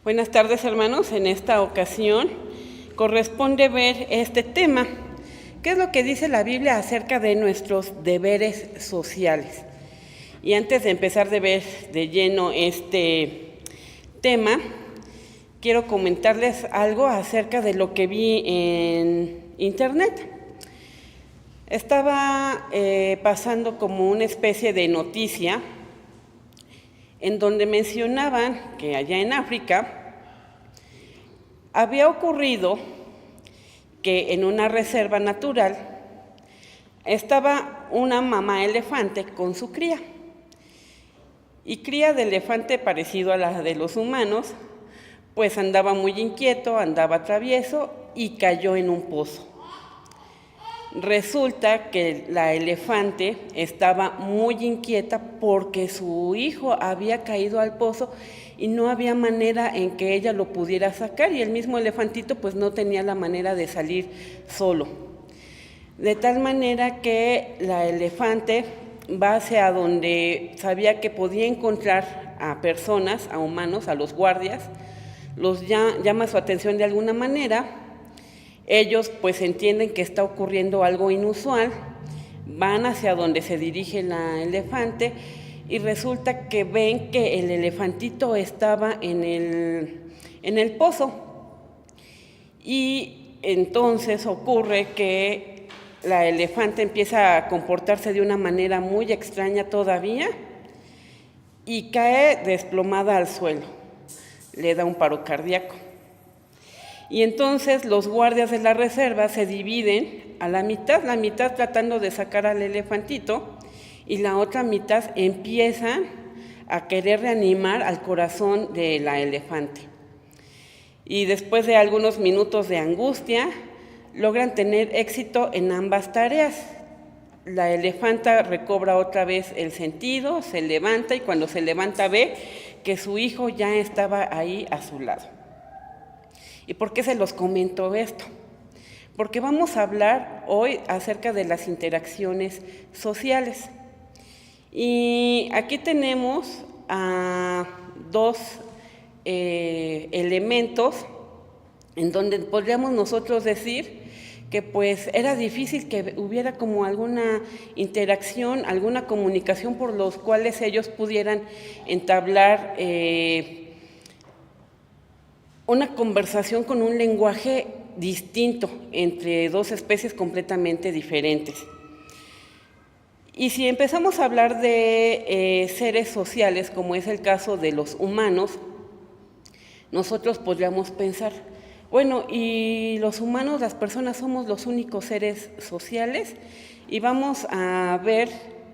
Buenas tardes, hermanos. En esta ocasión corresponde ver este tema. ¿Qué es lo que dice la Biblia acerca de nuestros deberes sociales? Y antes de empezar de ver de lleno este tema, quiero comentarles algo acerca de lo que vi en internet. Estaba pasando como una especie de noticia en donde mencionaban que allá en África había ocurrido que en una reserva natural estaba una mamá elefante con su cría. Y cría de elefante parecido a la de los humanos, pues andaba muy inquieto, andaba travieso y cayó en un pozo. Resulta que la elefante estaba muy inquieta porque su hijo había caído al pozo y no había manera en que ella lo pudiera sacar, y el mismo elefantito pues no tenía la manera de salir solo. De tal manera que la elefante va hacia donde sabía que podía encontrar a personas, a humanos, a los guardias, los llama su atención de alguna manera. Ellos pues entienden que está ocurriendo algo inusual, van hacia donde se dirige la elefante y resulta que ven que el elefantito estaba en el pozo. Y entonces ocurre que la elefante empieza a comportarse de una manera muy extraña todavía y cae desplomada al suelo, le da un paro cardíaco. Y entonces los guardias de la reserva se dividen a la mitad tratando de sacar al elefantito y la otra mitad empiezan a querer reanimar al corazón de la elefante. Y después de algunos minutos de angustia, logran tener éxito en ambas tareas. La elefanta recobra otra vez el sentido, se levanta y cuando se levanta ve que su hijo ya estaba ahí a su lado. ¿Y por qué se los comento esto? Porque vamos a hablar hoy acerca de las interacciones sociales. Y aquí tenemos a dos elementos en donde podríamos nosotros decir que pues era difícil que hubiera como alguna interacción, alguna comunicación por los cuales ellos pudieran entablar una conversación con un lenguaje distinto entre dos especies completamente diferentes. Y si empezamos a hablar de seres sociales, como es el caso de los humanos, nosotros podríamos pensar, bueno, y los humanos, las personas, somos los únicos seres sociales, y vamos a ver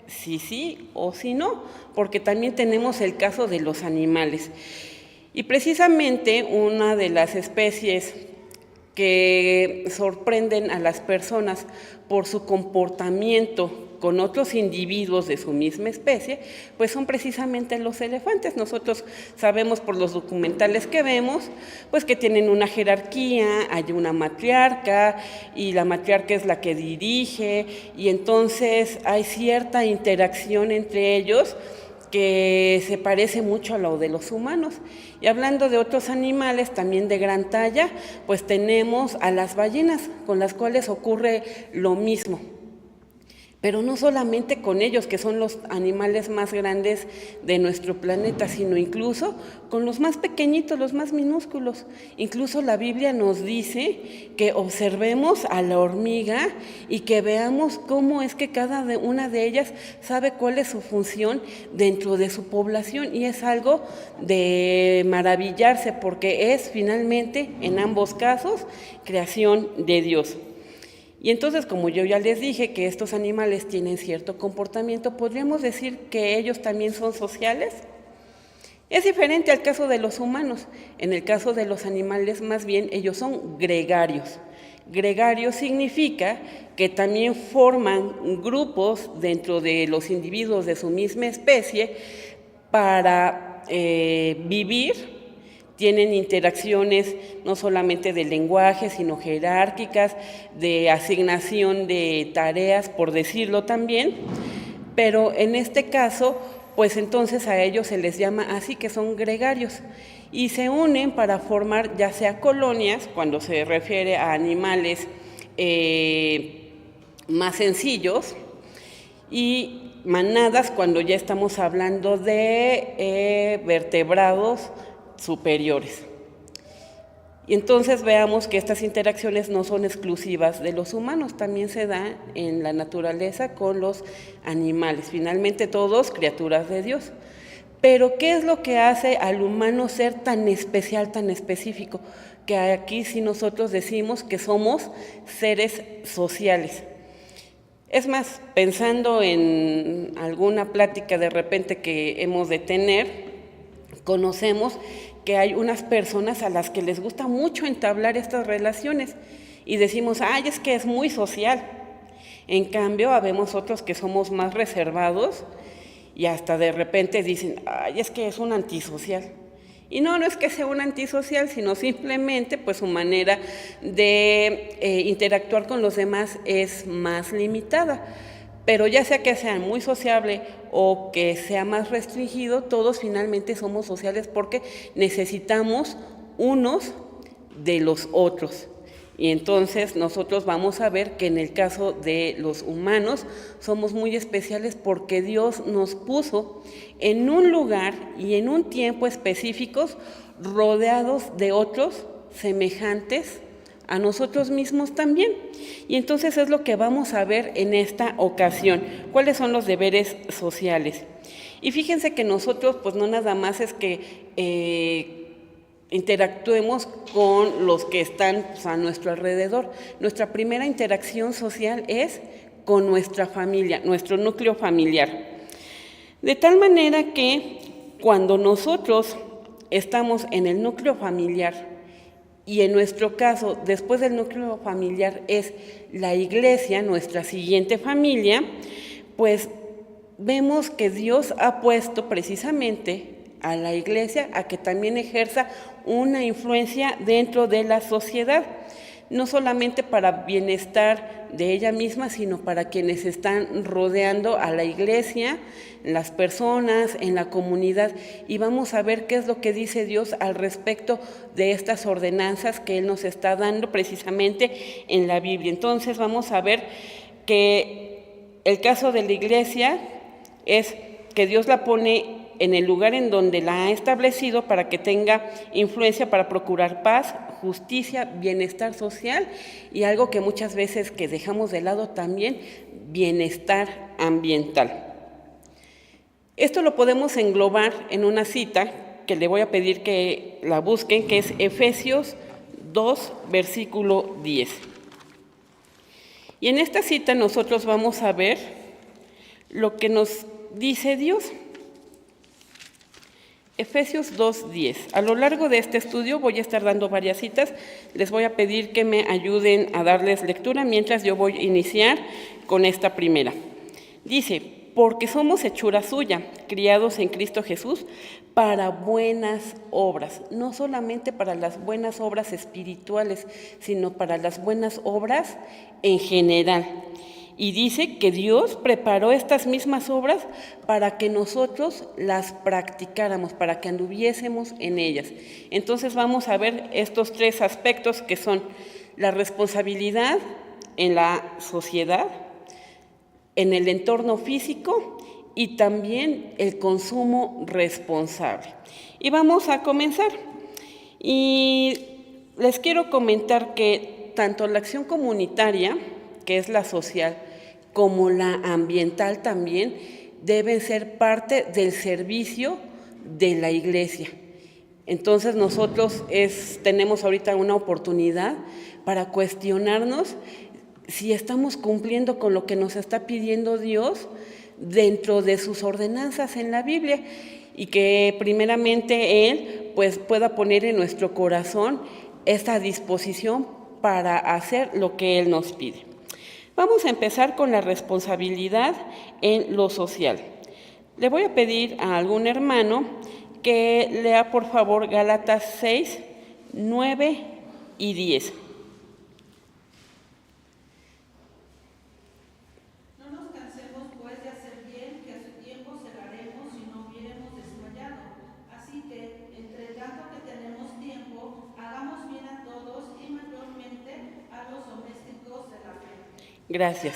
si sí o si no, porque también tenemos el caso de los animales. Y precisamente una de las especies que sorprenden a las personas por su comportamiento con otros individuos de su misma especie, pues son precisamente los elefantes. Nosotros sabemos por los documentales que vemos, pues que tienen una jerarquía, hay una matriarca, y la matriarca es la que dirige, y entonces hay cierta interacción entre ellos que se parece mucho a lo de los humanos. Y hablando de otros animales también de gran talla, pues tenemos a las ballenas, con las cuales ocurre lo mismo. Pero no solamente con ellos, que son los animales más grandes de nuestro planeta, sino incluso con los más pequeñitos, los más minúsculos. Incluso la Biblia nos dice que observemos a la hormiga y que veamos cómo es que cada una de ellas sabe cuál es su función dentro de su población, y es algo de maravillarse porque es finalmente, en ambos casos, creación de Dios. Y entonces, como yo ya les dije que estos animales tienen cierto comportamiento, ¿podríamos decir que ellos también son sociales? Es diferente al caso de los humanos. En el caso de los animales, más bien, ellos son gregarios. Gregario significa que también forman grupos dentro de los individuos de su misma especie para vivir. Tienen interacciones no solamente de lenguaje, sino jerárquicas, de asignación de tareas, por decirlo también, pero en este caso pues entonces a ellos se les llama así, que son gregarios, y se unen para formar ya sea colonias, cuando se refiere a animales más sencillos, y manadas cuando ya estamos hablando de vertebrados superiores. Y entonces veamos que estas interacciones no son exclusivas de los humanos, también se da en la naturaleza con los animales, finalmente todos criaturas de Dios. Pero ¿qué es lo que hace al humano ser tan especial, tan específico? Que aquí sí nosotros decimos que somos seres sociales. Es más, pensando en alguna plática de repente que hemos de tener, conocemos que hay unas personas a las que les gusta mucho entablar estas relaciones y decimos, ay, es que es muy social. En cambio, habemos otros que somos más reservados y hasta de repente dicen, ay, es que es un antisocial. Y no es que sea un antisocial, sino simplemente pues su manera de interactuar con los demás es más limitada. Pero ya sea que sea muy sociable o que sea más restringido, todos finalmente somos sociales porque necesitamos unos de los otros. Y entonces nosotros vamos a ver que en el caso de los humanos somos muy especiales porque Dios nos puso en un lugar y en un tiempo específicos rodeados de otros semejantes a nosotros mismos también. Y entonces es lo que vamos a ver en esta ocasión. ¿Cuáles son los deberes sociales? Y fíjense que nosotros pues no nada más es que interactuemos con los que están pues, a nuestro alrededor. Nuestra primera interacción social es con nuestra familia, nuestro núcleo familiar. De tal manera que cuando nosotros estamos en el núcleo familiar, y en nuestro caso, después del núcleo familiar es la iglesia, nuestra siguiente familia, pues vemos que Dios ha puesto precisamente a la iglesia a que también ejerza una influencia dentro de la sociedad, no solamente para bienestar de ella misma, sino para quienes están rodeando a la iglesia, las personas, en la comunidad. Y vamos a ver qué es lo que dice Dios al respecto de estas ordenanzas que Él nos está dando precisamente en la Biblia. Entonces vamos a ver que el caso de la iglesia es que Dios la pone en el lugar en donde la ha establecido para que tenga influencia para procurar paz, justicia, bienestar social y algo que muchas veces que dejamos de lado también, bienestar ambiental. Esto lo podemos englobar en una cita que le voy a pedir que la busquen, que es Efesios 2, versículo 10. Y en esta cita nosotros vamos a ver lo que nos dice Dios. Efesios 2:10. A lo largo de este estudio voy a estar dando varias citas. Les voy a pedir que me ayuden a darles lectura mientras yo voy a iniciar con esta primera. Dice, porque somos hechura suya, criados en Cristo Jesús, para buenas obras. No solamente para las buenas obras espirituales, sino para las buenas obras en general. Y dice que Dios preparó estas mismas obras para que nosotros las practicáramos, para que anduviésemos en ellas. Entonces vamos a ver estos tres aspectos que son la responsabilidad en la sociedad, en el entorno físico y también el consumo responsable. Y vamos a comenzar. Y les quiero comentar que tanto la acción comunitaria, que es la social, como la ambiental también, deben ser parte del servicio de la iglesia. Entonces nosotros tenemos ahorita una oportunidad para cuestionarnos si estamos cumpliendo con lo que nos está pidiendo Dios dentro de sus ordenanzas en la Biblia y que primeramente Él pues pueda poner en nuestro corazón esta disposición para hacer lo que Él nos pide. Vamos a empezar con la responsabilidad en lo social. Le voy a pedir a algún hermano que lea por favor Gálatas 6, 9 y 10. No nos cansemos pues de hacer bien, que a su tiempo segaremos si no Gracias.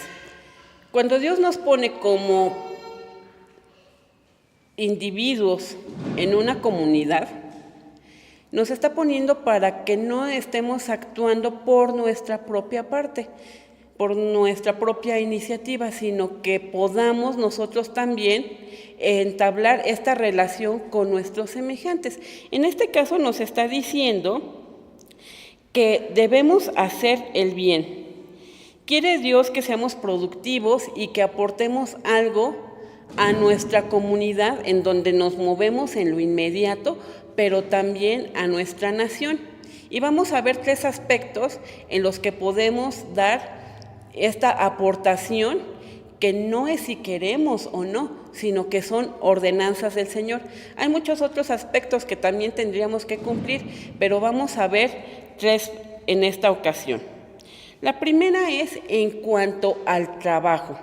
Cuando Dios nos pone como individuos en una comunidad, nos está poniendo para que no estemos actuando por nuestra propia parte, por nuestra propia iniciativa, sino que podamos nosotros también entablar esta relación con nuestros semejantes. En este caso nos está diciendo que debemos hacer el bien. Quiere Dios que seamos productivos y que aportemos algo a nuestra comunidad en donde nos movemos en lo inmediato, pero también a nuestra nación. Y vamos a ver 3 aspectos en los que podemos dar esta aportación, que no es si queremos o no, sino que son ordenanzas del Señor. Hay muchos otros aspectos que también tendríamos que cumplir, pero vamos a ver 3 en esta ocasión. La primera es en cuanto al trabajo.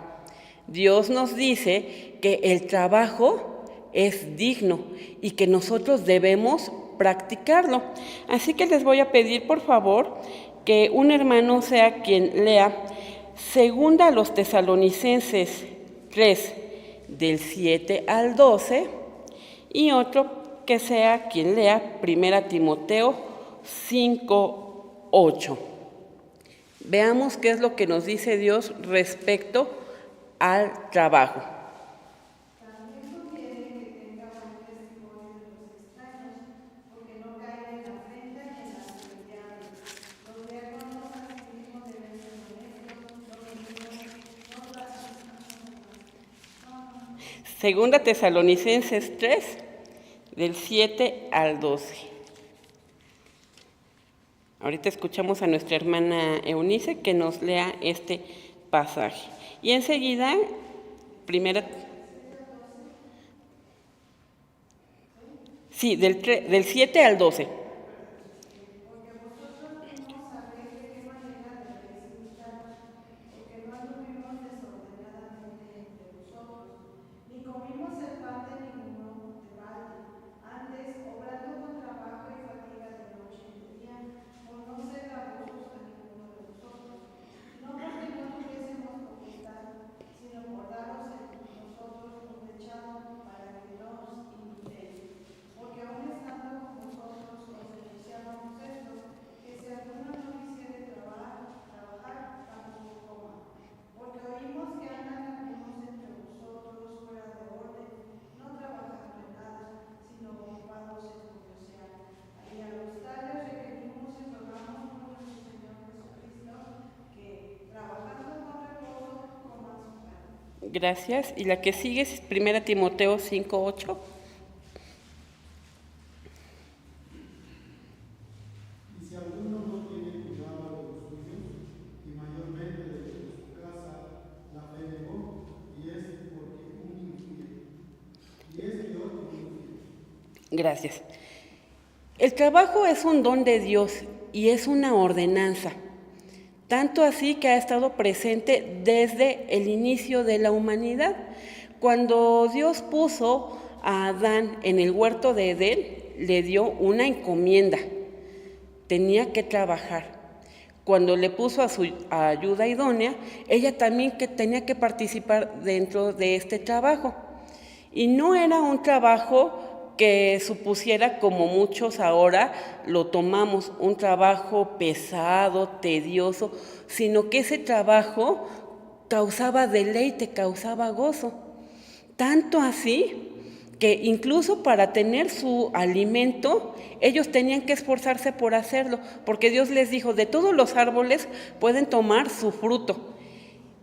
Dios nos dice que el trabajo es digno y que nosotros debemos practicarlo. Así que les voy a pedir, por favor, que un hermano sea quien lea 2 Tesalonicenses 3, del 7 al 12, y otro que sea quien lea 1 Timoteo 5, 8. Veamos qué es lo que nos dice Dios respecto al trabajo. También conviene que tenga buen testimonio de los extraños, porque no caigan en la afrenta ni en las peleadas. Los diáconos asimismo deben ser honestos, dominios, no blasfemos. Segunda Tesalonicenses 3, del 7 al 12. Ahorita escuchamos a nuestra hermana Eunice que nos lea este pasaje. Y enseguida, del 7 al 12. Porque vosotros mismos sabéis de qué manera debéis imitar, porque no anduvimos desordenadamente entre vosotros, ni comimos el pan de ninguno de balde, antes obrando con trabajo y fatiga de noche y de día, por no ser gravosos a ninguno de vosotros, no porque no tuviésemos potestad, sino por daros en nosotros un dechado para que no os imitéis. Porque aún estando con vosotros os denunciábamos esto, que si alguno no quisiere trabajar, tampoco coma. Porque oímos que andan algunos entre vosotros fuera de orden, no trabajando en nada, sino ocupados en curiosear. Y a los tales requerimos y rogamos por nuestro Señor Jesucristo, que trabajando con reposo coman su pan. Gracias. Y la que sigue es 1 Timoteo 5, 8. Y si alguno no tiene cuidado de los suyos, y mayormente de los de su casa, la fe negó, y es porque un infiel. Y es peor que un infiel. Gracias. El trabajo es un don de Dios y es una ordenanza, tanto así que ha estado presente desde el inicio de la humanidad. Cuando Dios puso a Adán en el huerto de Edén, le dio una encomienda. Tenía que trabajar. Cuando le puso a su ayuda idónea, ella también tenía que participar dentro de este trabajo. Y no era un trabajo que supusiera, como muchos ahora lo tomamos, un trabajo pesado, tedioso, sino que ese trabajo causaba deleite, causaba gozo. Tanto así que incluso para tener su alimento, ellos tenían que esforzarse por hacerlo, porque Dios les dijo, de todos los árboles pueden tomar su fruto.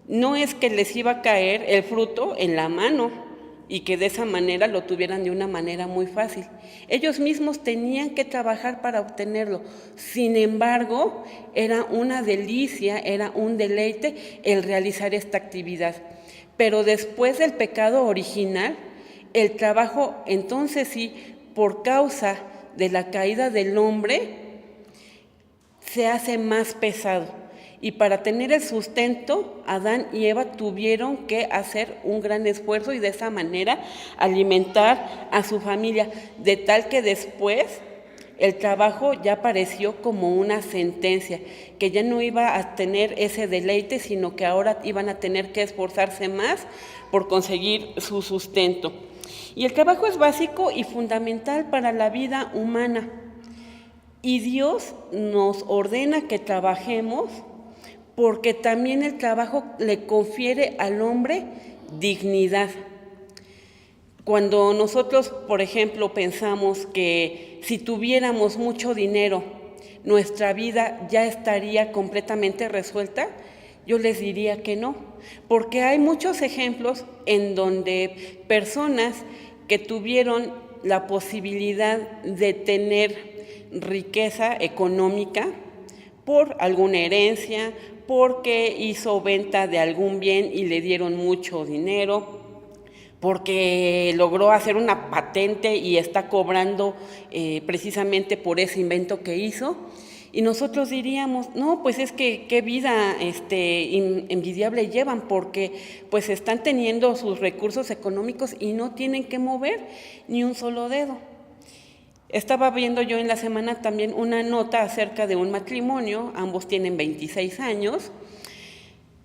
No es que les iba a caer el fruto en la mano y que de esa manera lo tuvieran de una manera muy fácil. Ellos mismos tenían que trabajar para obtenerlo. Sin embargo, era una delicia, era un deleite el realizar esta actividad. Pero después del pecado original, el trabajo, entonces sí, por causa de la caída del hombre, se hace más pesado. Y para tener el sustento, Adán y Eva tuvieron que hacer un gran esfuerzo y de esa manera alimentar a su familia, de tal que después el trabajo ya pareció como una sentencia, que ya no iba a tener ese deleite, sino que ahora iban a tener que esforzarse más por conseguir su sustento. Y el trabajo es básico y fundamental para la vida humana. Y Dios nos ordena que trabajemos porque también el trabajo le confiere al hombre dignidad. Cuando nosotros, por ejemplo, pensamos que si tuviéramos mucho dinero, nuestra vida ya estaría completamente resuelta, yo les diría que no, porque hay muchos ejemplos en donde personas que tuvieron la posibilidad de tener riqueza económica por alguna herencia, porque hizo venta de algún bien y le dieron mucho dinero, porque logró hacer una patente y está cobrando precisamente por ese invento que hizo. Y nosotros diríamos, no, pues es que qué vida envidiable llevan, porque pues están teniendo sus recursos económicos y no tienen que mover ni un solo dedo. Estaba viendo yo en la semana también una nota acerca de un matrimonio, ambos tienen 26 años,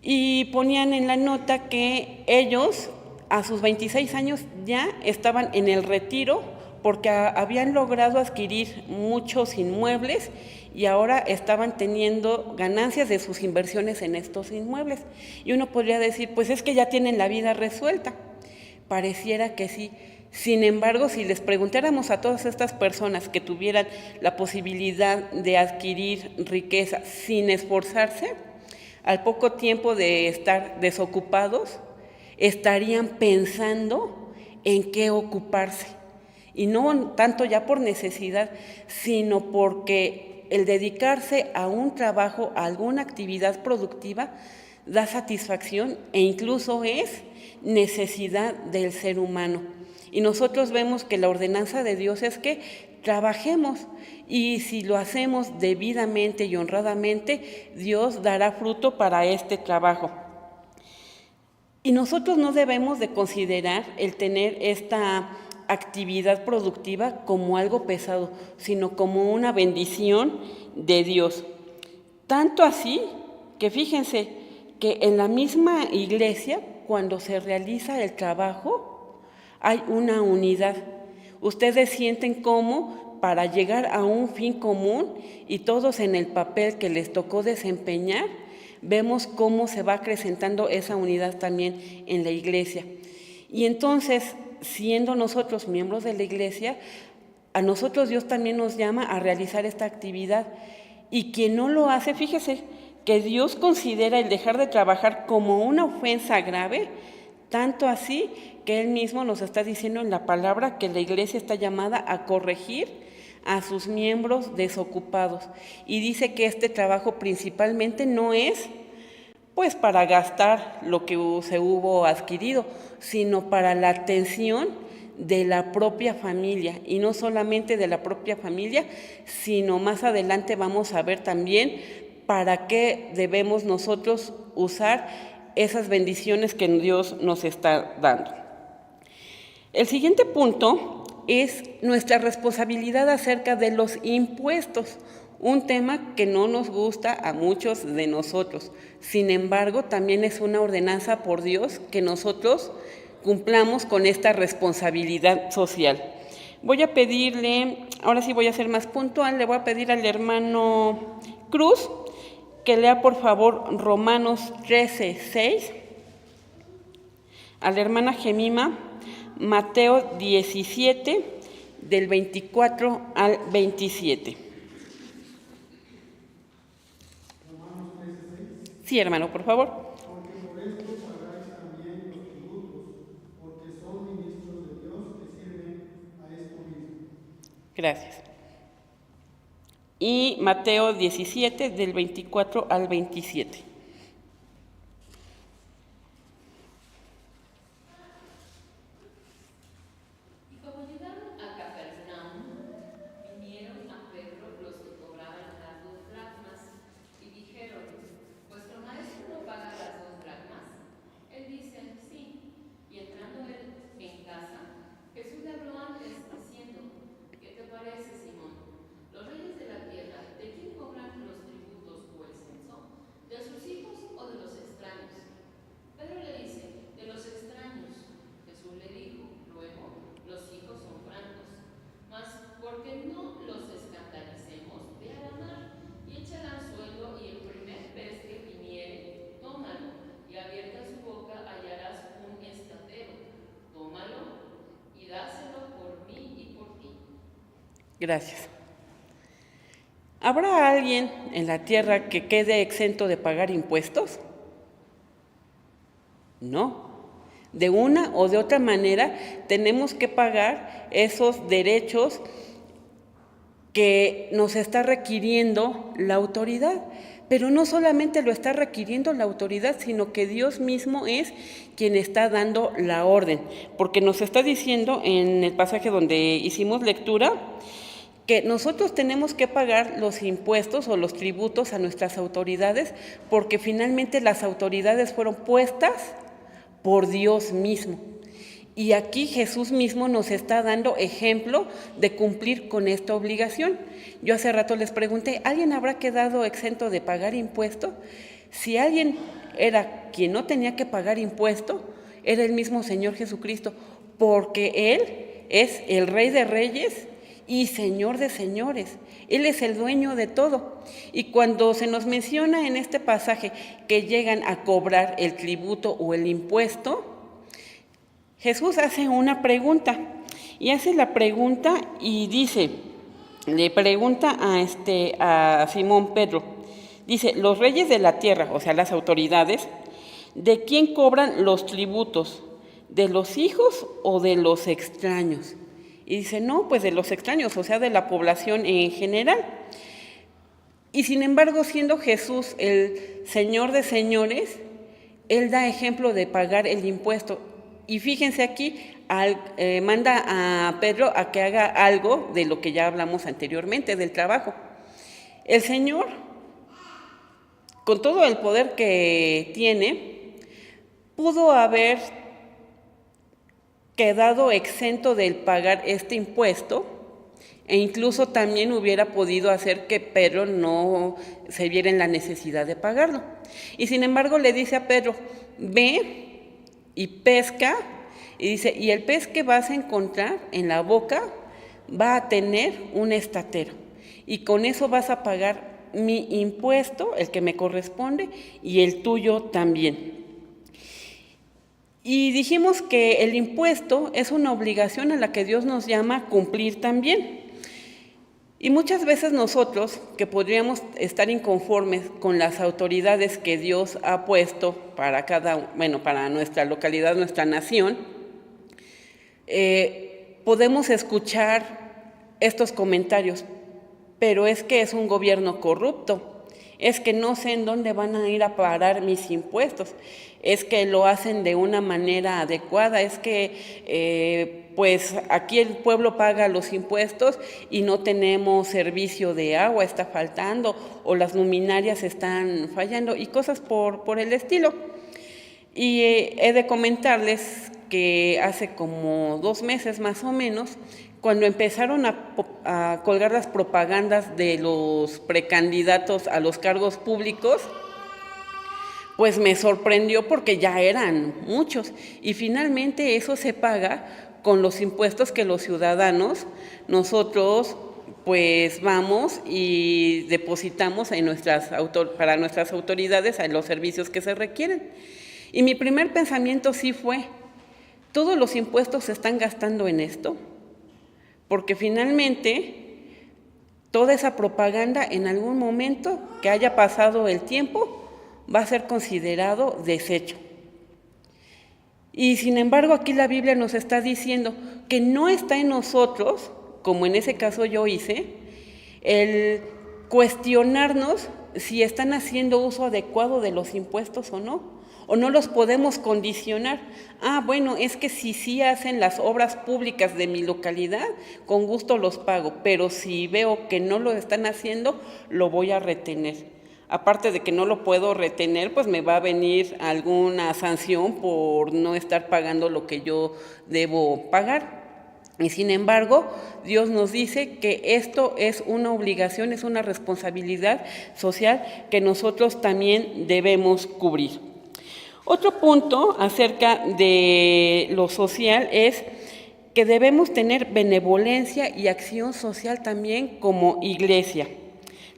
y ponían en la nota que ellos a sus 26 años ya estaban en el retiro porque habían logrado adquirir muchos inmuebles y ahora estaban teniendo ganancias de sus inversiones en estos inmuebles. Y uno podría decir, pues es que ya tienen la vida resuelta. Pareciera que sí. Sin embargo, si les preguntáramos a todas estas personas que tuvieran la posibilidad de adquirir riqueza sin esforzarse, al poco tiempo de estar desocupados, estarían pensando en qué ocuparse. Y no tanto ya por necesidad, sino porque el dedicarse a un trabajo, a alguna actividad productiva, da satisfacción e incluso es necesidad del ser humano. Y nosotros vemos que la ordenanza de Dios es que trabajemos y si lo hacemos debidamente y honradamente, Dios dará fruto para este trabajo. Y nosotros no debemos de considerar el tener esta actividad productiva como algo pesado, sino como una bendición de Dios. Tanto así que fíjense que en la misma iglesia, cuando se realiza el trabajo, hay una unidad. Ustedes sienten cómo para llegar a un fin común y todos en el papel que les tocó desempeñar, vemos cómo se va acrecentando esa unidad también en la iglesia. Y entonces, siendo nosotros miembros de la iglesia, a nosotros Dios también nos llama a realizar esta actividad. Y quien no lo hace, fíjese, que Dios considera el dejar de trabajar como una ofensa grave, tanto así que Él mismo nos está diciendo en la palabra que la iglesia está llamada a corregir a sus miembros desocupados. Y dice que este trabajo principalmente no es pues para gastar lo que se hubo adquirido, sino para la atención de la propia familia, y no solamente de la propia familia, sino más adelante vamos a ver también para qué debemos nosotros usar esas bendiciones que Dios nos está dando. El siguiente punto es nuestra responsabilidad acerca de los impuestos, un tema que no nos gusta a muchos de nosotros. Sin embargo, también es una ordenanza por Dios que nosotros cumplamos con esta responsabilidad social. Voy a pedirle, ahora sí voy a ser más puntual, le voy a pedir al hermano Cruz que lea por favor Romanos 13:6, a la hermana Gemima Mateo 17, del 24 al 27. Romanos 13:6. Sí, hermano, por favor. Porque por esto pagáis también los tributos, porque son ministros de Dios que sirven a esto mismo. Gracias. Y Mateo 17, del 24 al 27. Gracias. ¿Habrá alguien en la tierra que quede exento de pagar impuestos? No. De una o de otra manera tenemos que pagar esos derechos que nos está requiriendo la autoridad. Pero no solamente lo está requiriendo la autoridad, sino que Dios mismo es quien está dando la orden. Porque nos está diciendo en el pasaje donde hicimos lectura que nosotros tenemos que pagar los impuestos o los tributos a nuestras autoridades, porque finalmente las autoridades fueron puestas por Dios mismo. Y aquí Jesús mismo nos está dando ejemplo de cumplir con esta obligación. Yo hace rato les pregunté, ¿alguien habrá quedado exento de pagar impuesto? Si alguien era quien no tenía que pagar impuesto, era el mismo Señor Jesucristo, porque Él es el Rey de Reyes y Señor de señores. Él es el dueño de todo. Y cuando se nos menciona en este pasaje que llegan a cobrar el tributo o el impuesto, Jesús hace una pregunta, y hace la pregunta y dice, le pregunta a Simón Pedro, dice, los reyes de la tierra, o sea, las autoridades, ¿de quién cobran los tributos? ¿De los hijos o de los extraños? Y dice, no, pues de los extraños, o sea, de la población en general. Y sin embargo, siendo Jesús el Señor de señores, Él da ejemplo de pagar el impuesto. Y fíjense aquí, manda a Pedro a que haga algo de lo que ya hablamos anteriormente, del trabajo. El Señor, con todo el poder que tiene, pudo haber quedado exento del pagar este impuesto, e incluso también hubiera podido hacer que Pedro no se viera en la necesidad de pagarlo. Y sin embargo le dice a Pedro, ve y pesca, y dice, y el pez que vas a encontrar en la boca va a tener un estatero, y con eso vas a pagar mi impuesto, el que me corresponde, y el tuyo también. Y dijimos que el impuesto es una obligación a la que Dios nos llama a cumplir también. Y muchas veces nosotros, que podríamos estar inconformes con las autoridades que Dios ha puesto para para nuestra localidad, nuestra nación, podemos escuchar estos comentarios, pero es que es un gobierno corrupto, es que no sé en dónde van a ir a parar mis impuestos, es que lo hacen de una manera adecuada, es que pues aquí el pueblo paga los impuestos y no tenemos servicio de agua, está faltando, o las luminarias están fallando, y cosas por el estilo. Y he de comentarles que hace como 2 meses más o menos, cuando empezaron a colgar las propagandas de los precandidatos a los cargos públicos, pues me sorprendió porque ya eran muchos, y finalmente eso se paga con los impuestos que los ciudadanos, nosotros pues vamos y depositamos para nuestras autoridades en los servicios que se requieren. Y mi primer pensamiento sí fue, ¿todos los impuestos se están gastando en esto? Porque finalmente toda esa propaganda en algún momento que haya pasado el tiempo va a ser considerado desecho. Y sin embargo aquí la Biblia nos está diciendo que no está en nosotros, como en ese caso yo hice, el cuestionarnos si están haciendo uso adecuado de los impuestos o no los podemos condicionar. Bueno, es que si sí hacen las obras públicas de mi localidad, con gusto los pago, pero si veo que no lo están haciendo, lo voy a retener. Aparte de que no lo puedo retener, pues me va a venir alguna sanción por no estar pagando lo que yo debo pagar. Y sin embargo, Dios nos dice que esto es una obligación, es una responsabilidad social que nosotros también debemos cubrir. Otro punto acerca de lo social es que debemos tener benevolencia y acción social también como iglesia.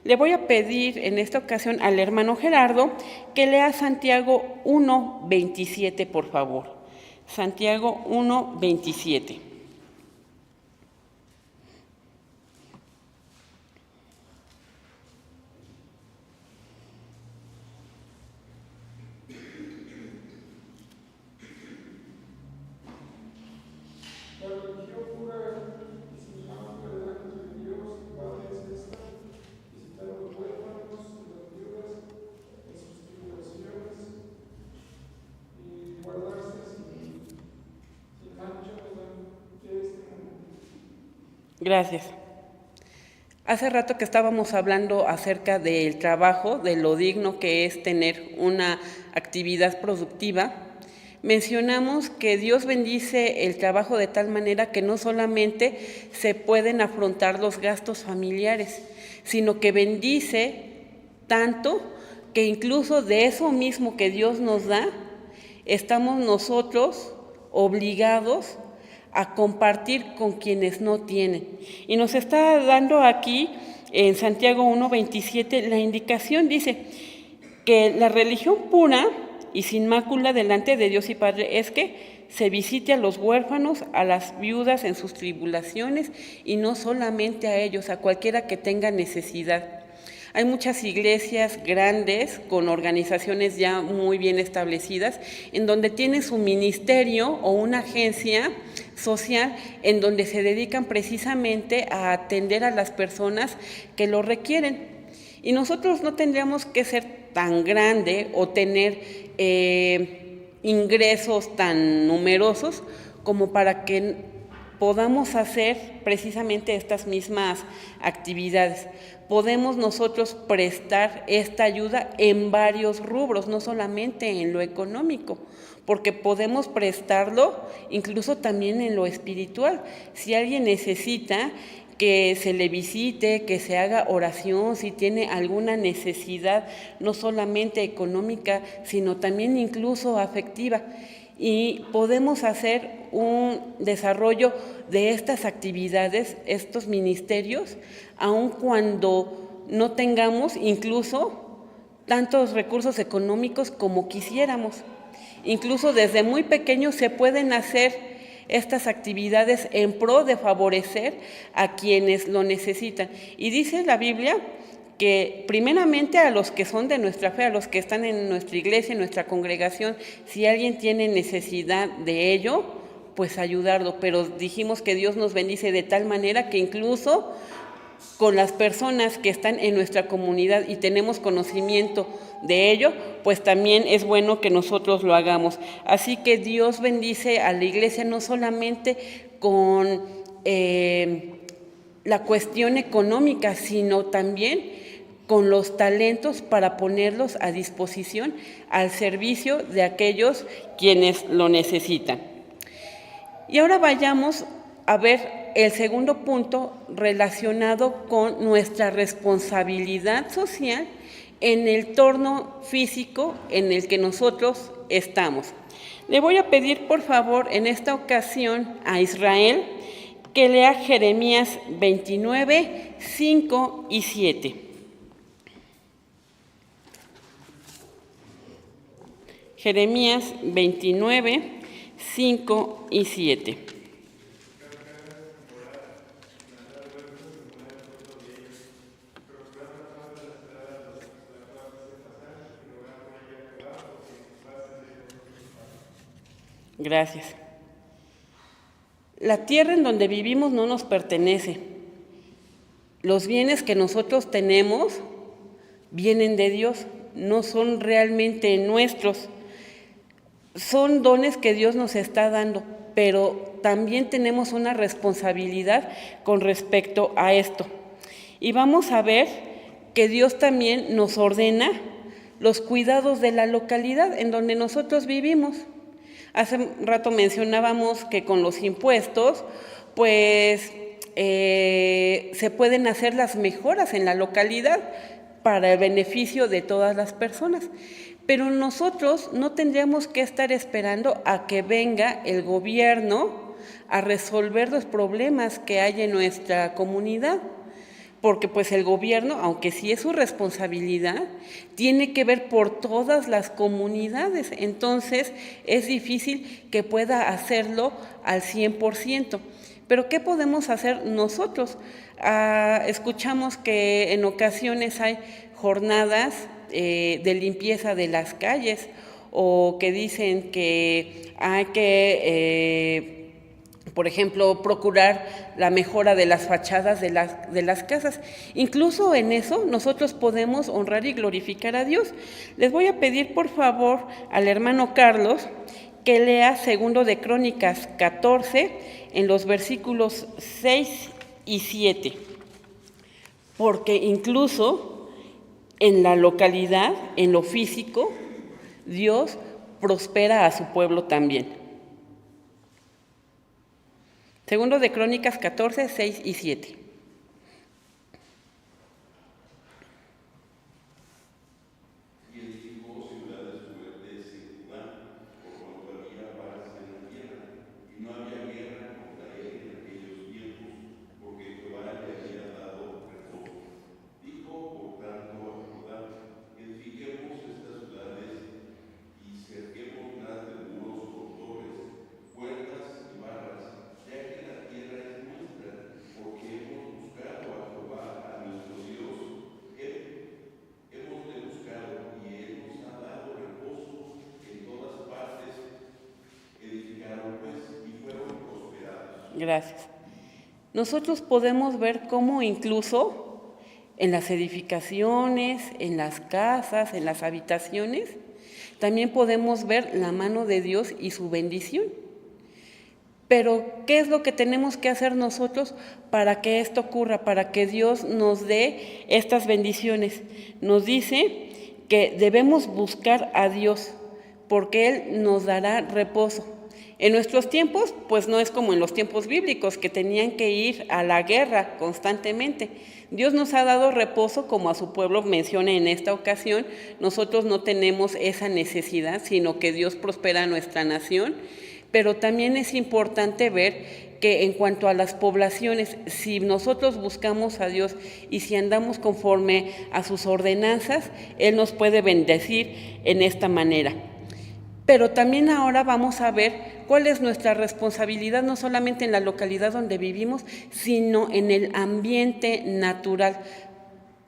Le voy a pedir en esta ocasión al hermano Gerardo que lea Santiago 1:27, por favor. Santiago 1:27. Gracias. Hace rato que estábamos hablando acerca del trabajo, de lo digno que es tener una actividad productiva. Mencionamos que Dios bendice el trabajo de tal manera que no solamente se pueden afrontar los gastos familiares, sino que bendice tanto que incluso de eso mismo que Dios nos da, estamos nosotros obligados a compartir con quienes no tienen. Y nos está dando aquí en Santiago 1:27 la indicación, dice que la religión pura y sin mácula delante de Dios y Padre es que se visite a los huérfanos, a las viudas en sus tribulaciones y no solamente a ellos, a cualquiera que tenga necesidad. Hay muchas iglesias grandes con organizaciones ya muy bien establecidas en donde tienen su ministerio o una agencia social en donde se dedican precisamente a atender a las personas que lo requieren. Y nosotros no tendríamos que ser tan grande o tener ingresos tan numerosos como para que podamos hacer precisamente estas mismas actividades. Podemos nosotros prestar esta ayuda en varios rubros, no solamente en lo económico, porque podemos prestarlo incluso también en lo espiritual. Si alguien necesita que se le visite, que se haga oración, si tiene alguna necesidad, no solamente económica, sino también incluso afectiva. Y podemos hacer un desarrollo de estas actividades, estos ministerios, aun cuando no tengamos incluso tantos recursos económicos como quisiéramos. Incluso desde muy pequeños se pueden hacer estas actividades en pro de favorecer a quienes lo necesitan. Y dice la Biblia que primeramente a los que son de nuestra fe, a los que están en nuestra iglesia, en nuestra congregación, si alguien tiene necesidad de ello, pues ayudarlo. Pero dijimos que Dios nos bendice de tal manera que incluso con las personas que están en nuestra comunidad y tenemos conocimiento de ello, pues también es bueno que nosotros lo hagamos. Así que Dios bendice a la iglesia no solamente con la cuestión económica, sino también con los talentos para ponerlos a disposición al servicio de aquellos quienes lo necesitan. Y ahora vayamos a ver el segundo punto relacionado con nuestra responsabilidad social en el entorno físico en el que nosotros estamos. Le voy a pedir, por favor, en esta ocasión a Israel que lea Jeremías 29, 5 y 7. Jeremías 29, 5 y 7. Gracias. La tierra en donde vivimos no nos pertenece. Los bienes que nosotros tenemos vienen de Dios, no son realmente nuestros. Son dones que Dios nos está dando, pero también tenemos una responsabilidad con respecto a esto. Y vamos a ver que Dios también nos ordena los cuidados de la localidad en donde nosotros vivimos. Hace rato mencionábamos que con los impuestos, pues se pueden hacer las mejoras en la localidad para el beneficio de todas las personas. Pero nosotros no tendríamos que estar esperando a que venga el gobierno a resolver los problemas que hay en nuestra comunidad, porque pues el gobierno, aunque sí es su responsabilidad, tiene que ver por todas las comunidades, entonces es difícil que pueda hacerlo al 100%. Pero ¿qué podemos hacer nosotros? Escuchamos que en ocasiones hay jornadas de limpieza de las calles o que dicen que hay que, por ejemplo, procurar la mejora de las fachadas de las casas. Incluso en eso nosotros podemos honrar y glorificar a Dios. Les voy a pedir por favor al hermano Carlos que lea 2 de Crónicas 14 en los versículos 6 y 7, porque incluso en la localidad, en lo físico, Dios prospera a su pueblo también. Segundo de Crónicas 14, 6 y 7. Gracias. Nosotros podemos ver cómo incluso en las edificaciones, en las casas, en las habitaciones, también podemos ver la mano de Dios y su bendición. Pero, ¿qué es lo que tenemos que hacer nosotros para que esto ocurra, para que Dios nos dé estas bendiciones? Nos dice que debemos buscar a Dios, porque Él nos dará reposo. En nuestros tiempos, pues no es como en los tiempos bíblicos, que tenían que ir a la guerra constantemente. Dios nos ha dado reposo, como a su pueblo menciona en esta ocasión. Nosotros no tenemos esa necesidad, sino que Dios prospera nuestra nación. Pero también es importante ver que en cuanto a las poblaciones, si nosotros buscamos a Dios y si andamos conforme a sus ordenanzas, Él nos puede bendecir en esta manera. Pero también ahora vamos a ver cuál es nuestra responsabilidad, no solamente en la localidad donde vivimos, sino en el ambiente natural.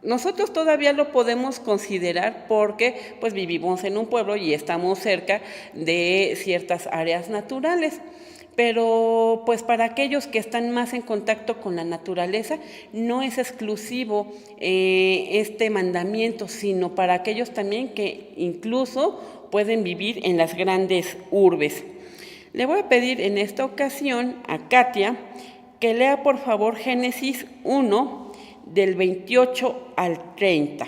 Nosotros todavía lo podemos considerar porque pues vivimos en un pueblo y estamos cerca de ciertas áreas naturales. Pero pues para aquellos que están más en contacto con la naturaleza, no es exclusivo este mandamiento, sino para aquellos también que incluso pueden vivir en las grandes urbes. Le voy a pedir en esta ocasión a Katia que lea por favor Génesis 1, del 28 al 30.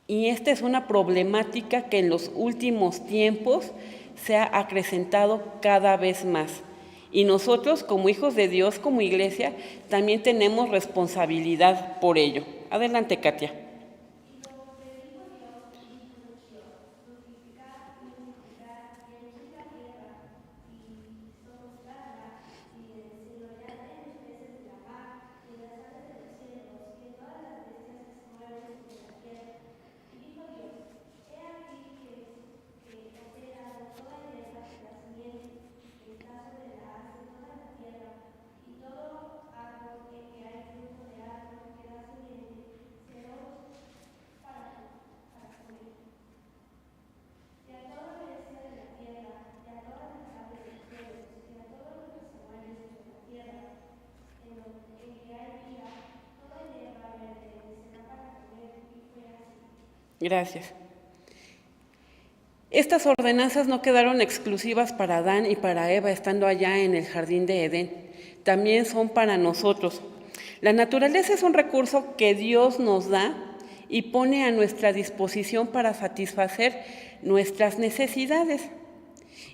Y esta es una problemática que en los últimos tiempos se ha acrecentado cada vez más. Y nosotros, como hijos de Dios, como iglesia, también tenemos responsabilidad por ello. Adelante, Katia. Gracias. Estas ordenanzas no quedaron exclusivas para Adán y para Eva estando allá en el jardín de Edén. También son para nosotros. La naturaleza es un recurso que Dios nos da y pone a nuestra disposición para satisfacer nuestras necesidades.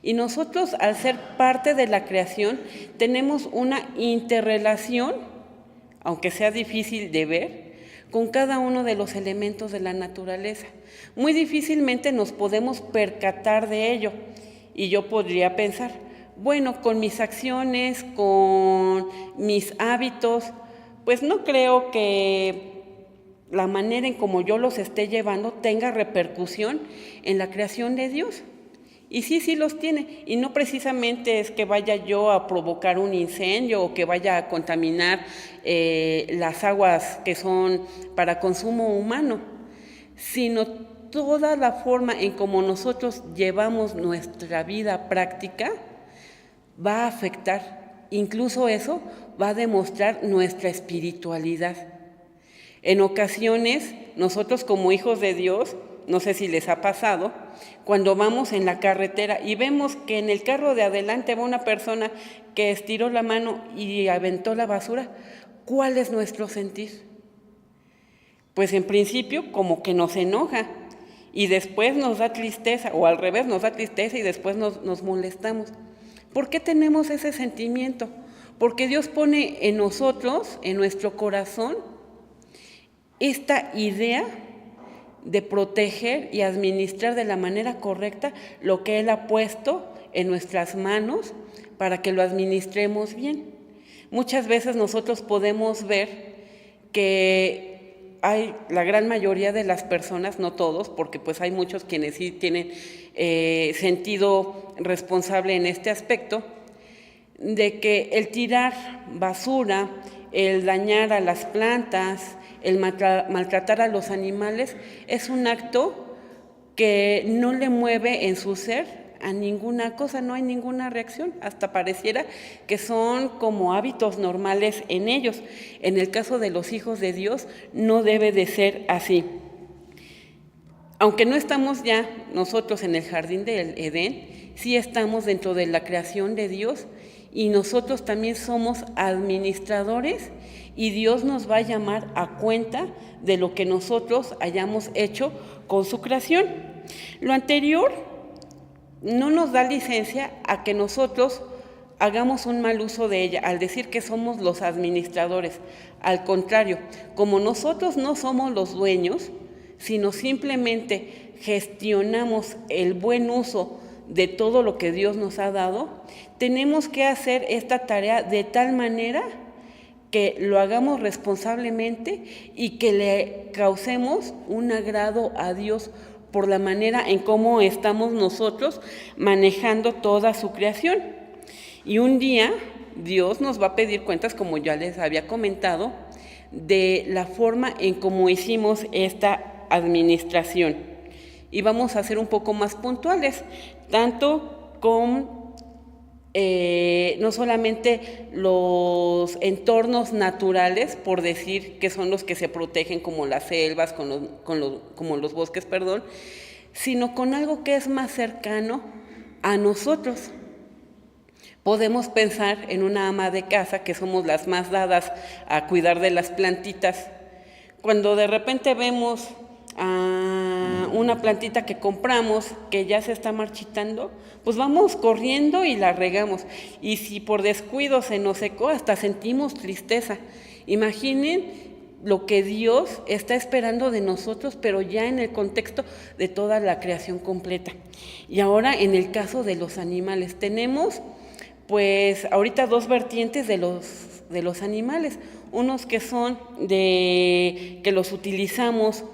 Y nosotros, al ser parte de la creación, tenemos una interrelación, aunque sea difícil de ver, con cada uno de los elementos de la naturaleza. Muy difícilmente nos podemos percatar de ello. Y yo podría pensar, bueno, con mis acciones, con mis hábitos, pues no creo que la manera en como yo los esté llevando tenga repercusión en la creación de Dios. Y sí los tiene, y no precisamente es que vaya yo a provocar un incendio o que vaya a contaminar las aguas que son para consumo humano, sino toda la forma en como nosotros llevamos nuestra vida práctica va a afectar, incluso eso va a demostrar nuestra espiritualidad. En ocasiones, nosotros como hijos de Dios, no sé si les ha pasado, cuando vamos en la carretera y vemos que en el carro de adelante va una persona que estiró la mano y aventó la basura, ¿cuál es nuestro sentir? Pues en principio como que nos enoja y después nos da tristeza, o al revés, nos da tristeza y después nos molestamos. ¿Por qué tenemos ese sentimiento? Porque Dios pone en nosotros, en nuestro corazón, esta idea de proteger y administrar de la manera correcta lo que Él ha puesto en nuestras manos para que lo administremos bien. Muchas veces nosotros podemos ver que la gran mayoría de las personas, no todos, porque pues hay muchos quienes sí tienen sentido responsable en este aspecto, de que el tirar basura, el dañar a las plantas, el maltratar a los animales es un acto que no le mueve en su ser a ninguna cosa, no hay ninguna reacción, hasta pareciera que son como hábitos normales en ellos. En el caso de los hijos de Dios no debe de ser así. Aunque no estamos ya nosotros en el jardín del Edén, sí estamos dentro de la creación de Dios y nosotros también somos administradores y Dios nos va a llamar a cuenta de lo que nosotros hayamos hecho con su creación. Lo anterior no nos da licencia a que nosotros hagamos un mal uso de ella al decir que somos los administradores. Al contrario, como nosotros no somos los dueños, sino simplemente gestionamos el buen uso de todo lo que Dios nos ha dado, tenemos que hacer esta tarea de tal manera que lo hagamos responsablemente y que le causemos un agrado a Dios por la manera en cómo estamos nosotros manejando toda su creación. Y un día Dios nos va a pedir cuentas, como ya les había comentado, de la forma en cómo hicimos esta administración. Y vamos a ser un poco más puntuales, tanto con no solamente los entornos naturales, por decir que son los que se protegen, como las selvas, como los bosques, sino con algo que es más cercano a nosotros. Podemos pensar en una ama de casa, que somos las más dadas a cuidar de las plantitas. Cuando de repente vemos una plantita que compramos que ya se está marchitando, pues vamos corriendo y la regamos. Y si por descuido se nos secó, hasta sentimos tristeza. Imaginen lo que Dios está esperando de nosotros, pero ya en el contexto de toda la creación completa. Y ahora en el caso de los animales, tenemos pues ahorita dos vertientes de los animales, unos que son que los utilizamos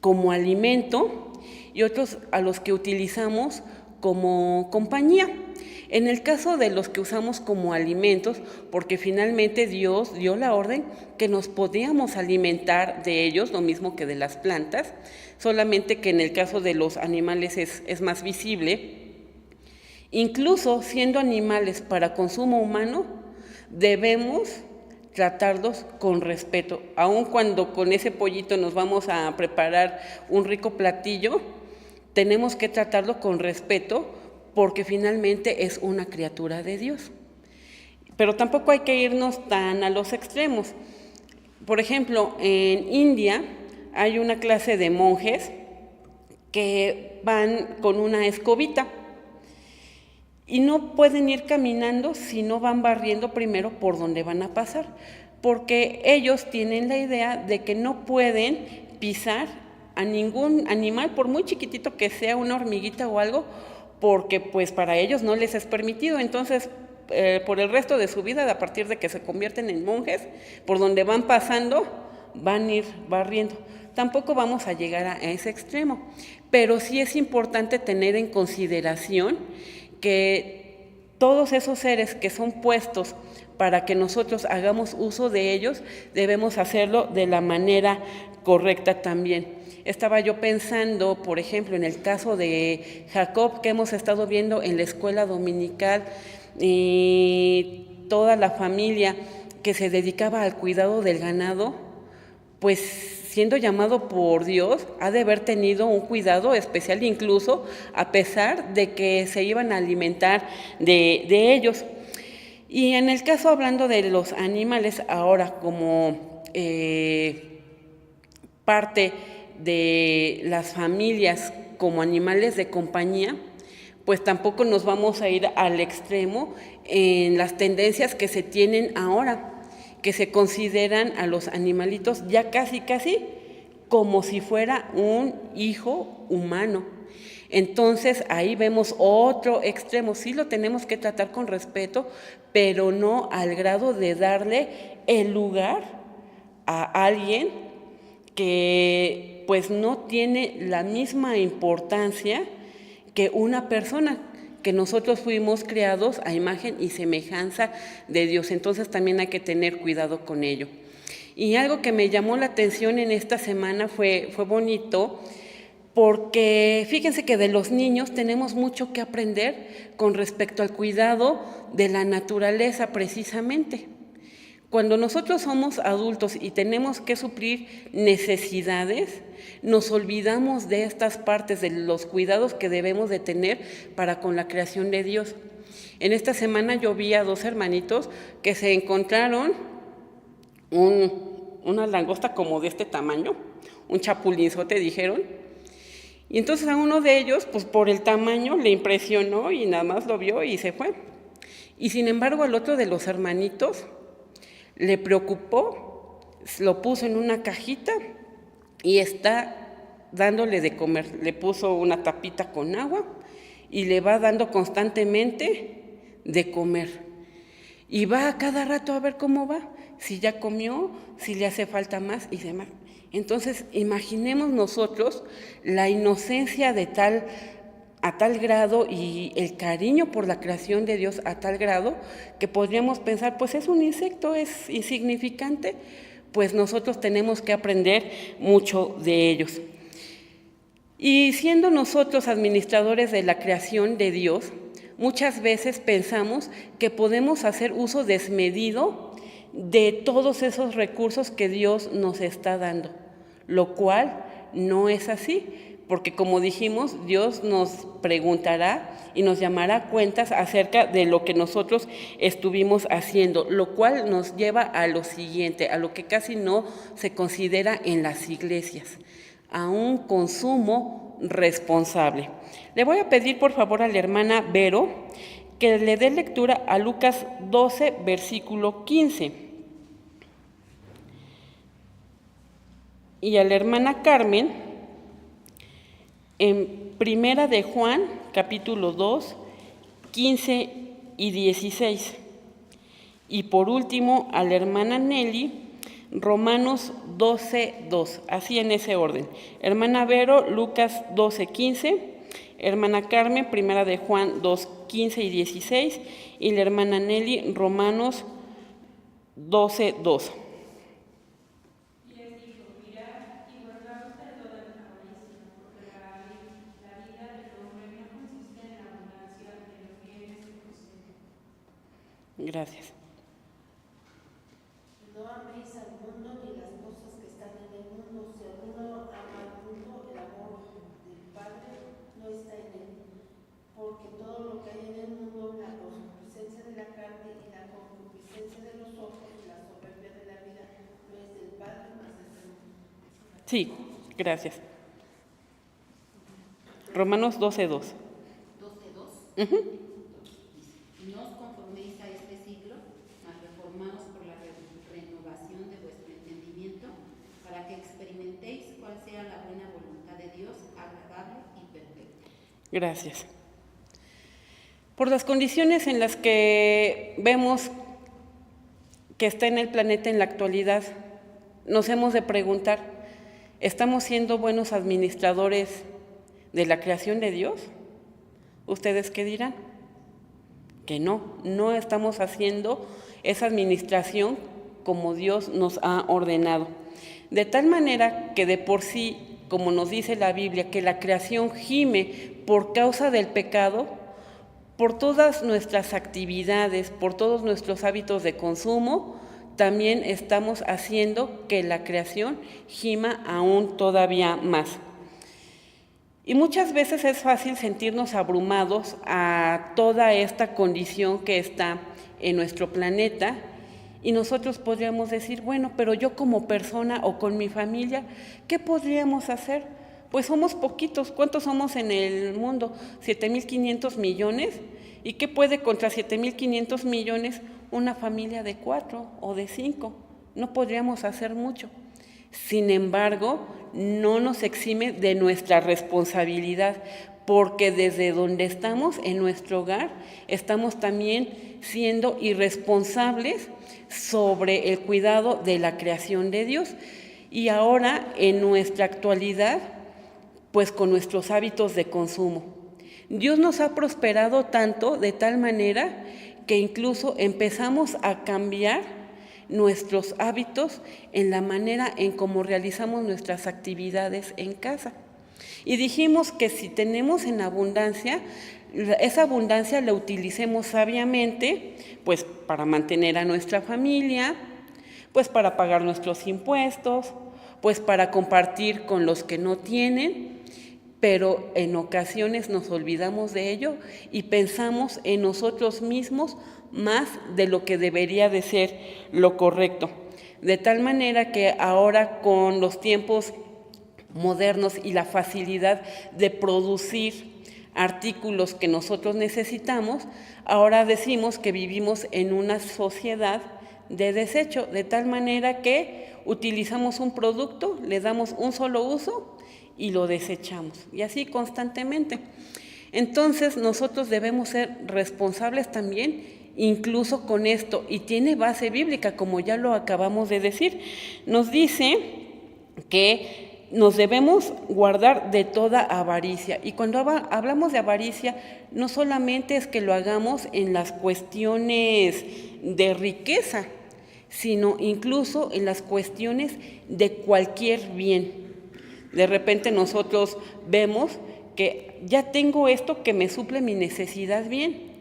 como alimento y otros a los que utilizamos como compañía. En el caso de los que usamos como alimentos, porque finalmente Dios dio la orden que nos podíamos alimentar de ellos, lo mismo que de las plantas, solamente que en el caso de los animales es más visible. Incluso siendo animales para consumo humano, debemos tratarlos con respeto, aun cuando con ese pollito nos vamos a preparar un rico platillo, tenemos que tratarlo con respeto porque finalmente es una criatura de Dios. Pero tampoco hay que irnos tan a los extremos. Por ejemplo, en India hay una clase de monjes que van con una escobita y no pueden ir caminando si no van barriendo primero por donde van a pasar, porque ellos tienen la idea de que no pueden pisar a ningún animal, por muy chiquitito que sea, una hormiguita o algo, porque pues para ellos no les es permitido. Entonces, por el resto de su vida, a partir de que se convierten en monjes, por donde van pasando, van a ir barriendo. Tampoco vamos a llegar a ese extremo, pero sí es importante tener en consideración que todos esos seres que son puestos para que nosotros hagamos uso de ellos, debemos hacerlo de la manera correcta también. Estaba yo pensando, por ejemplo, en el caso de Jacob, que hemos estado viendo en la escuela dominical, y toda la familia que se dedicaba al cuidado del ganado, pues siendo llamado por Dios, ha de haber tenido un cuidado especial, incluso a pesar de que se iban a alimentar de ellos. Y en el caso, hablando de los animales, ahora como parte de las familias como animales de compañía, pues tampoco nos vamos a ir al extremo en las tendencias que se tienen ahora, que se consideran a los animalitos ya casi como si fuera un hijo humano. Entonces ahí vemos otro extremo. Sí lo tenemos que tratar con respeto, pero no al grado de darle el lugar a alguien que pues no tiene la misma importancia que una persona, que nosotros fuimos creados a imagen y semejanza de Dios. Entonces también hay que tener cuidado con ello. Y algo que me llamó la atención en esta semana fue bonito, porque fíjense que de los niños tenemos mucho que aprender con respecto al cuidado de la naturaleza precisamente. Cuando nosotros somos adultos y tenemos que suplir necesidades, nos olvidamos de estas partes, de los cuidados que debemos de tener para con la creación de Dios. En esta semana yo vi a 2 hermanitos que se encontraron una langosta como de este tamaño, un chapulinzote dijeron, y entonces a uno de ellos, pues por el tamaño le impresionó y nada más lo vio y se fue. Y sin embargo al otro de los hermanitos le preocupó, lo puso en una cajita y está dándole de comer. Le puso una tapita con agua y le va dando constantemente de comer. Y va a cada rato a ver cómo va, si ya comió, si le hace falta más y demás. Entonces, imaginemos nosotros la inocencia a tal grado y el cariño por la creación de Dios a tal grado que podríamos pensar, pues es un insecto, es insignificante, pues nosotros tenemos que aprender mucho de ellos. Y siendo nosotros administradores de la creación de Dios, muchas veces pensamos que podemos hacer uso desmedido de todos esos recursos que Dios nos está dando, lo cual no es así, porque como dijimos, Dios nos preguntará y nos llamará cuentas acerca de lo que nosotros estuvimos haciendo, lo cual nos lleva a lo siguiente, a lo que casi no se considera en las iglesias, a un consumo responsable. Le voy a pedir por favor a la hermana Vero que le dé lectura a Lucas 12, versículo 15. Y a la hermana Carmen, en Primera de Juan, capítulo 2, 15 y 16. Y por último, a la hermana Nelly, Romanos 12, 2. Así en ese orden. Hermana Vero, Lucas 12, 15. Hermana Carmen, Primera de Juan 2, 15 y 16. Y la hermana Nelly, Romanos 12, 2. Gracias. No améis al mundo ni las cosas que están en el mundo. Si alguno ama al mundo, el amor del Padre no está en él. Porque todo lo que hay en el mundo, la concupiscencia de la carne y la concupiscencia de los ojos y la soberbia de la vida, no es del Padre, mas es del mundo. Sí, gracias. Romanos 12, 2. 12, 2. No os conforméis a este siglo, mas reformaos por la renovación de vuestro entendimiento, para que experimentéis cuál sea la buena voluntad de Dios, agradable y perfecta. Gracias. Por las condiciones en las que vemos que está en el planeta en la actualidad, nos hemos de preguntar, ¿estamos siendo buenos administradores de la creación de Dios? ¿Ustedes qué dirán? Que no estamos haciendo esa administración como Dios nos ha ordenado. De tal manera que de por sí, como nos dice la Biblia, que la creación gime por causa del pecado, por todas nuestras actividades, por todos nuestros hábitos de consumo, también estamos haciendo que la creación gima aún todavía más. Y muchas veces es fácil sentirnos abrumados a toda esta condición que está en nuestro planeta, y nosotros podríamos decir, bueno, pero yo como persona o con mi familia, ¿qué podríamos hacer? Pues somos poquitos. ¿Cuántos somos en el mundo? 7.500 millones. ¿Y qué puede contra 7.500 millones una familia de 4 o de 5? No podríamos hacer mucho. Sin embargo, no nos exime de nuestra responsabilidad, porque desde donde estamos, en nuestro hogar, estamos también siendo irresponsables sobre el cuidado de la creación de Dios. Y ahora, en nuestra actualidad, pues con nuestros hábitos de consumo. Dios nos ha prosperado tanto, de tal manera que incluso empezamos a cambiar nuestros hábitos en la manera en cómo realizamos nuestras actividades en casa. Y dijimos que si tenemos en abundancia, esa abundancia la utilicemos sabiamente, pues para mantener a nuestra familia, pues para pagar nuestros impuestos, pues para compartir con los que no tienen, pero en ocasiones nos olvidamos de ello y pensamos en nosotros mismos más de lo que debería de ser lo correcto. De tal manera que ahora, con los tiempos modernos y la facilidad de producir artículos que nosotros necesitamos, ahora decimos que vivimos en una sociedad de desecho, de tal manera que utilizamos un producto, le damos un solo uso y lo desechamos, y así constantemente. Entonces nosotros debemos ser responsables también, incluso con esto, y tiene base bíblica, como ya lo acabamos de decir. Nos dice que nos debemos guardar de toda avaricia, y cuando hablamos de avaricia, no solamente es que lo hagamos en las cuestiones de riqueza, sino incluso en las cuestiones de cualquier bien. De repente nosotros vemos que ya tengo esto que me suple mi necesidad bien,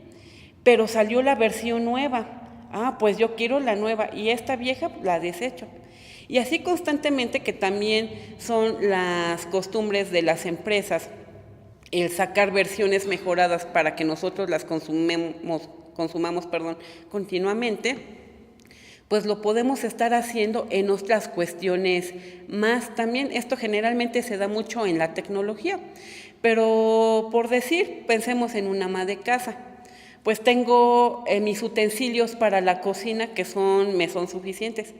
pero salió la versión nueva. Pues yo quiero la nueva y esta vieja la desecho. Y así constantemente, que también son las costumbres de las empresas, el sacar versiones mejoradas para que nosotros las consumamos continuamente. Pues lo podemos estar haciendo en otras cuestiones más también. Esto generalmente se da mucho en la tecnología, pero por decir, pensemos en una ama de casa. Pues tengo mis utensilios para la cocina que me son suficientes.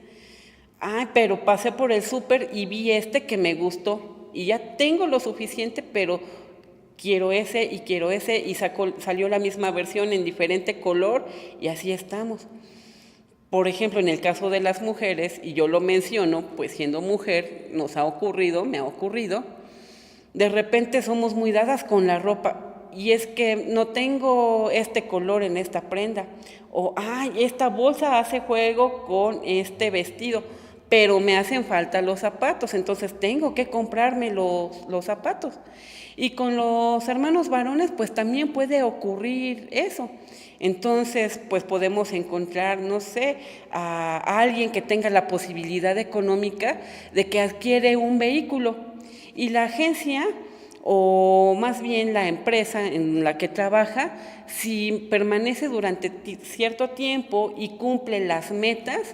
Pero pasé por el súper y vi que me gustó y ya tengo lo suficiente, pero quiero ese y salió la misma versión en diferente color y así estamos. Por ejemplo, en el caso de las mujeres, y yo lo menciono, pues siendo mujer me ha ocurrido, de repente somos muy dadas con la ropa, y es que no tengo este color en esta prenda, o esta bolsa hace juego con este vestido, pero me hacen falta los zapatos, entonces tengo que comprarme los zapatos. Y con los hermanos varones, pues también puede ocurrir eso. Entonces, pues podemos encontrar, a alguien que tenga la posibilidad económica de que adquiere un vehículo, y la agencia, o más bien la empresa en la que trabaja, si permanece durante cierto tiempo y cumple las metas,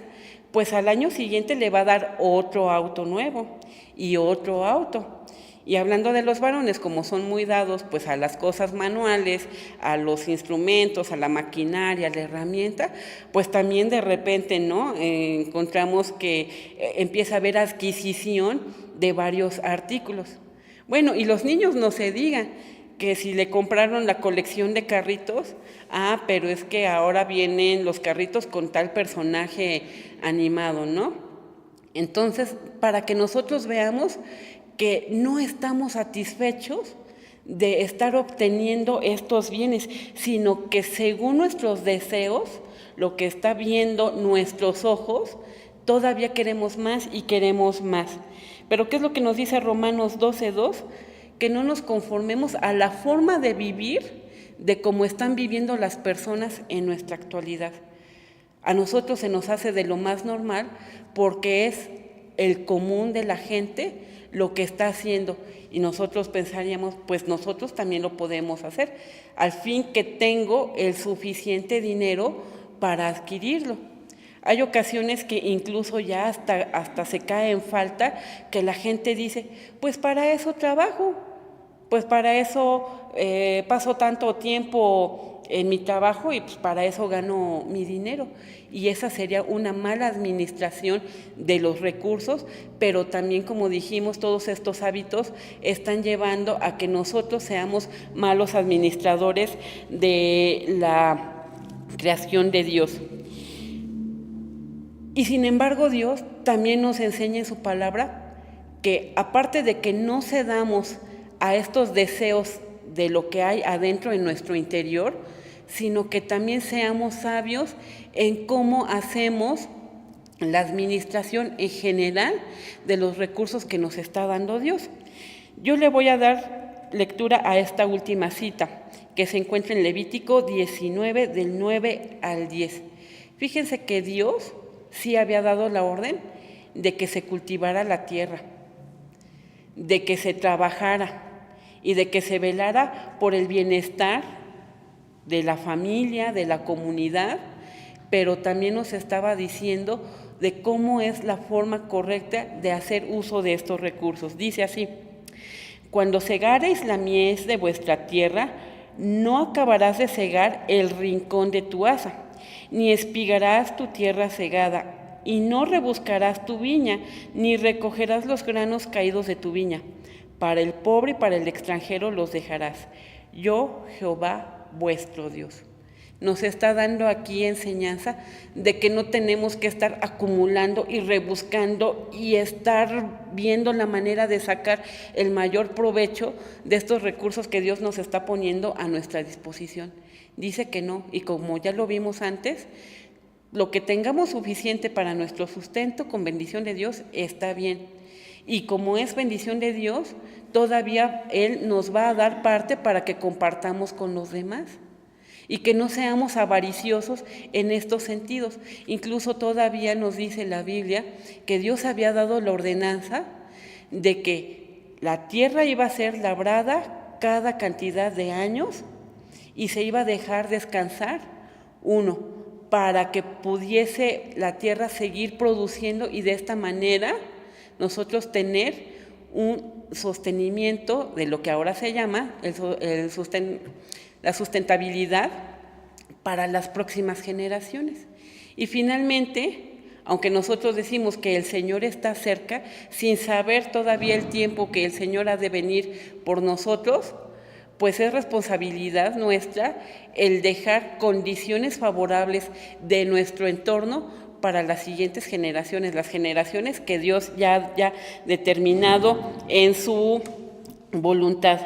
pues al año siguiente le va a dar otro auto nuevo y otro auto. Y hablando de los varones, como son muy dados pues a las cosas manuales, a los instrumentos, a la maquinaria, a la herramienta, pues también de repente encontramos que empieza a haber adquisición de varios artículos. Bueno, y los niños no se digan, que si le compraron la colección de carritos, pero es que ahora vienen los carritos con tal personaje animado, ¿no? Entonces, para que nosotros veamos que no estamos satisfechos de estar obteniendo estos bienes, sino que según nuestros deseos, lo que está viendo nuestros ojos, todavía queremos más y queremos más. Pero ¿qué es lo que nos dice Romanos 12:2? Que no nos conformemos a la forma de vivir de cómo están viviendo las personas en nuestra actualidad. A nosotros se nos hace de lo más normal porque es el común de la gente lo que está haciendo y nosotros pensaríamos, pues nosotros también lo podemos hacer, al fin que tengo el suficiente dinero para adquirirlo. Hay ocasiones que incluso ya hasta se cae en falta que la gente dice, pues para eso trabajo, pues para eso paso tanto tiempo en mi trabajo y pues para eso gano mi dinero. Y esa sería una mala administración de los recursos, pero también, como dijimos, todos estos hábitos están llevando a que nosotros seamos malos administradores de la creación de Dios. Y sin embargo, Dios también nos enseña en su palabra que aparte de que no cedamos a estos deseos de lo que hay adentro en nuestro interior, sino que también seamos sabios en cómo hacemos la administración en general de los recursos que nos está dando Dios. Yo le voy a dar lectura a esta última cita, que se encuentra en Levítico 19, del 9 al 10. Fíjense que Dios sí había dado la orden de que se cultivara la tierra, de que se trabajara y de que se velara por el bienestar de la familia, de la comunidad, pero también nos estaba diciendo de cómo es la forma correcta de hacer uso de estos recursos. Dice así: cuando segareis la mies de vuestra tierra, no acabarás de segar el rincón de tu haza, ni espigarás tu tierra segada, y no rebuscarás tu viña, ni recogerás los granos caídos de tu viña. Para el pobre y para el extranjero los dejarás. Yo, Jehová, vuestro Dios. Nos está dando aquí enseñanza de que no tenemos que estar acumulando y rebuscando y estar viendo la manera de sacar el mayor provecho de estos recursos que Dios nos está poniendo a nuestra disposición. Dice que no, y como ya lo vimos antes, lo que tengamos suficiente para nuestro sustento con bendición de Dios está bien. Y como es bendición de Dios, todavía Él nos va a dar parte para que compartamos con los demás. Y que no seamos avariciosos en estos sentidos. Incluso todavía nos dice la Biblia que Dios había dado la ordenanza de que la tierra iba a ser labrada cada cantidad de años y se iba a dejar descansar para que pudiese la tierra seguir produciendo y de esta manera nosotros tener un sostenimiento de lo que ahora se llama la sustentabilidad para las próximas generaciones. Y finalmente, aunque nosotros decimos que el Señor está cerca, sin saber todavía el tiempo que el Señor ha de venir por nosotros, pues es responsabilidad nuestra el dejar condiciones favorables de nuestro entorno para las siguientes generaciones, las generaciones que Dios ya ha determinado en su voluntad.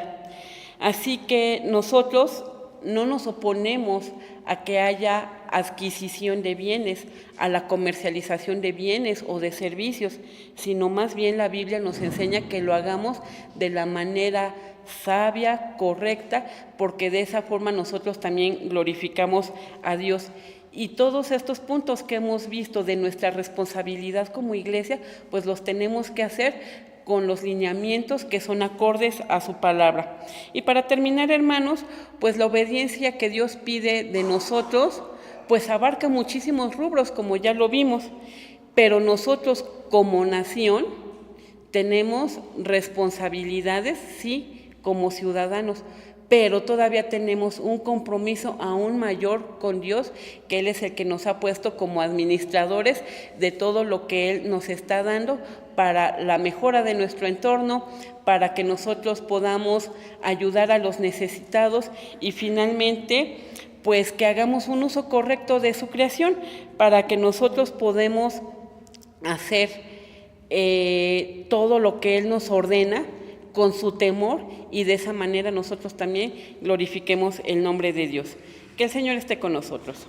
Así que nosotros no nos oponemos a que haya adquisición de bienes, a la comercialización de bienes o de servicios, sino más bien la Biblia nos enseña que lo hagamos de la manera sabia, correcta, porque de esa forma nosotros también glorificamos a Dios. Y todos estos puntos que hemos visto de nuestra responsabilidad como iglesia, pues los tenemos que hacer con los lineamientos que son acordes a su palabra. Y para terminar, hermanos, pues la obediencia que Dios pide de nosotros, pues abarca muchísimos rubros, como ya lo vimos, pero nosotros como nación tenemos responsabilidades, sí, como ciudadanos, pero todavía tenemos un compromiso aún mayor con Dios, que Él es el que nos ha puesto como administradores de todo lo que Él nos está dando para la mejora de nuestro entorno, para que nosotros podamos ayudar a los necesitados y finalmente, pues que hagamos un uso correcto de su creación para que nosotros podamos hacer todo lo que Él nos ordena con su temor y de esa manera nosotros también glorifiquemos el nombre de Dios. Que el Señor esté con nosotros.